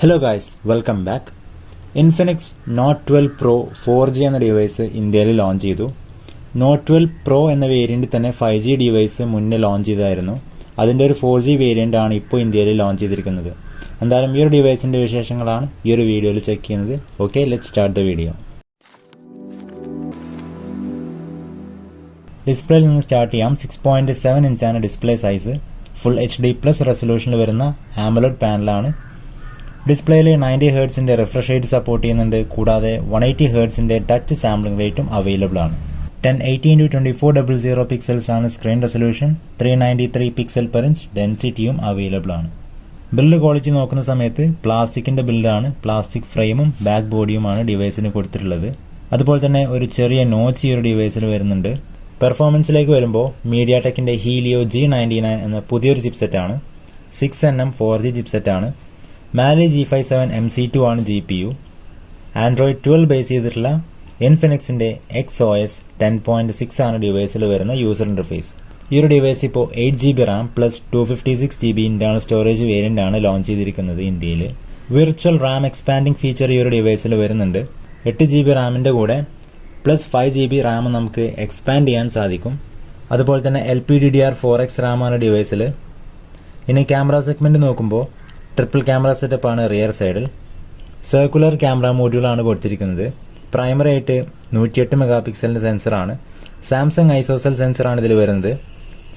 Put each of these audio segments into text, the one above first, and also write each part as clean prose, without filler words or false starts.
Hello guys, welcome back. Infinix Note 12 Pro 4G എന്ന device ഇന്ത്യയിൽ launch ചെയ്തു. Note 12 Pro എന്ന വേരിയന്റ് തന്നെ 5G ഡിവൈസ് മുന്നേ ലോഞ്ച് ചെയ്തായിരുന്നു. അതിൻ്റെ ഒരു 4G വേരിയന്റ് ആണ് ഇപ്പോൾ ഇന്ത്യയിൽ ലോഞ്ച് ചെയ്തിരിക്കുന്നത്. എന്തായാലും ഈ ഒരു ഡിവൈസിൻ്റെ വിശേഷങ്ങളാണ് ഈ ഒരു വീഡിയോയിൽ ചെക്ക് ചെയ്യുന്നത്. Okay, let's start the video. ഡിസ്പ്ലേയിൽ നിന്ന് സ്റ്റാർട്ട് ചെയ്യാം. 6.7 ഇഞ്ചാണ് ഡിസ്പ്ലേ സൈസ്. ഫുൾ HD+ റെസൊല്യൂഷനിൽ വരുന്ന AMOLED പാനലാണ്. ഡിസ്പ്ലേയിൽ 90 ഹെർട്സിൻ്റെ റിഫ്രഷ് റേറ്റ് സപ്പോർട്ട് ചെയ്യുന്നുണ്ട്. കൂടാതെ 180 ഹെർട്സിൻ്റെ ടച്ച് സാമ്പിളിംഗ് റേറ്റും അവൈലബിൾ ആണ്. 1080x2400 പിക്സൽസ് ആണ് screen resolution. 393 pixel per inch ഡെൻസിറ്റിയും അവൈലബിൾ ആണ്. ബിൽഡ് ക്വാളിറ്റി നോക്കുന്ന സമയത്ത് പ്ലാസ്റ്റിക്കിൻ്റെ ബിൽഡാണ്. പ്ലാസ്റ്റിക് ഫ്രെയിമും ബാക്ക് ബോഡിയുമാണ് ഡിവൈസിന് കൊടുത്തിട്ടുള്ളത്. അതുപോലെ തന്നെ ഒരു ചെറിയ നോച്ച് ഈ ഒരു ഡിവൈസിൽ വരുന്നുണ്ട്. പെർഫോമൻസിലേക്ക് വരുമ്പോൾ മീഡിയാടെക്കിൻ്റെ ഹീലിയോ G99 എന്ന പുതിയൊരു ചിപ്സെറ്റാണ്. 6nm 4G ചിപ്സെറ്റാണ്. മാലി G57 MC2 ആണ് GPU. ആൻഡ്രോയിഡ് 12 ബേസ് ചെയ്തിട്ടുള്ള ഇൻഫിനിക്സിൻ്റെ XOS 10.6 ആണ് ഡിവൈസിൽ വരുന്ന യൂസർ ഇൻ്റർഫേസ്. ഈ ഒരു ഡിവൈസ് ഇപ്പോൾ 8GB RAM plus 256GB internal storage variant ആണ് ലോഞ്ച് ചെയ്തിരിക്കുന്നത് ഇന്ത്യയിൽ. വിർച്വൽ റാം എക്സ്പാൻഡിംഗ് ഫീച്ചർ ഈ ഒരു ഡിവൈസിൽ വരുന്നുണ്ട്. 8GB റാമിൻ്റെ കൂടെ പ്ലസ് 5GB റാം നമുക്ക് എക്സ്പാൻഡ് ചെയ്യാൻ സാധിക്കും. അതുപോലെ തന്നെ LPDDR4X റാമാണ് ഡിവൈസിൽ. ഇനി ക്യാമറ സെഗ്മെൻറ്റ് നോക്കുമ്പോൾ ട്രിപ്പിൾ ക്യാമറ സെറ്റപ്പാണ് റിയർ സൈഡിൽ. സർക്കുലർ ക്യാമറ മോഡ്യൂളാണ് കൊടുത്തിരിക്കുന്നത്. പ്രൈമറി ആയിട്ട് 108 മെഗാ പിക്സലിൻ്റെ സെൻസറാണ്. സാംസങ് ഐസോസെൽ സെൻസറാണ് ഇതിൽ വരുന്നത്.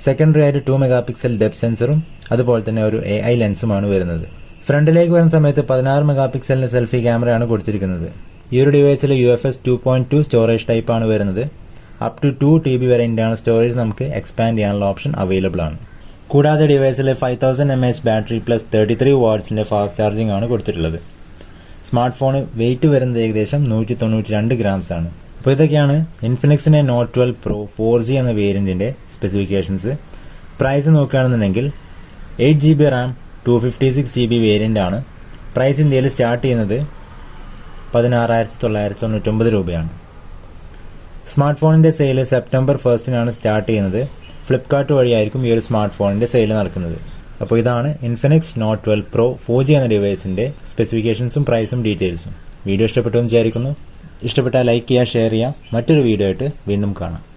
സെക്കൻഡറി ആയിട്ട് 2 മെഗാ പിക്സൽ ഡെപ്ത് സെൻസറും അതുപോലെ തന്നെ ഒരു AI ലെൻസുമാണ് വരുന്നത്. ഫ്രണ്ടിലേക്ക് വരുന്ന സമയത്ത് 16 മെഗാ പിക്സലിൻ്റെ സെൽഫി ക്യാമറയാണ് കൊടുത്തിരിക്കുന്നത്. ഈ ഒരു ഡിവൈസിൽ UFS 2.2 സ്റ്റോറേജ് ടൈപ്പാണ് വരുന്നത്. അപ് ടു 2 TB വരെ ഇന്റേണൽ സ്റ്റോറേജ് നമുക്ക് എക്സ്പാൻഡ് ചെയ്യാനുള്ള ഓപ്ഷൻ അവൈലബിൾ ആണ്. കൂടാതെ ഡിവൈസിൽ 5000 mAh ബാറ്ററി പ്ലസ് 33 വാട്ട്സിൻ്റെ ഫാസ്റ്റ് ചാർജിംഗ് ആണ് കൊടുത്തിട്ടുള്ളത്. സ്മാർട്ട് ഫോൺ വെയിറ്റ് വരുന്നത് ഏകദേശം 192 ഗ്രാംസ് ആണ്. അപ്പോൾ ഇതൊക്കെയാണ് ഇൻഫിനിക്സിൻ്റെ Note 12 Pro 4G എന്ന വേരിയൻറ്റിൻ്റെ സ്പെസിഫിക്കേഷൻസ്. പ്രൈസ് നോക്കുകയാണെന്നുണ്ടെങ്കിൽ 8GB RAM 256GB വേരിയൻ്റ് ആണ്. പ്രൈസ് ഇന്ത്യയിൽ സ്റ്റാർട്ട് ചെയ്യുന്നത് 16,999 രൂപയാണ്. സ്മാർട്ട് ഫോണിൻ്റെ സെയിൽ സെപ്റ്റംബർ 1 സ്റ്റാർട്ട് ചെയ്യുന്നത്. ഫ്ലിപ്കാർട്ട് വഴിയായിരിക്കും ഈ ഒരു സ്മാർട്ട് ഫോണിൻ്റെ സെയിൽ നടക്കുന്നത്. അപ്പോൾ ഇതാണ് ഇൻഫിനിക്സ് Note 12 Pro 4G എന്ന ഡിവൈസിൻ്റെ സ്പെസിഫിക്കേഷൻസും പ്രൈസും ഡീറ്റെയിൽസും. വീഡിയോ ഇഷ്ടപ്പെട്ടു എന്ന് വിചാരിക്കുന്നു. ഇഷ്ടപ്പെട്ടാൽ ലൈക്ക് ചെയ്യുക, ഷെയർ ചെയ്യുക. മറ്റൊരു വീഡിയോ ആയിട്ട് വീണ്ടും കാണാം.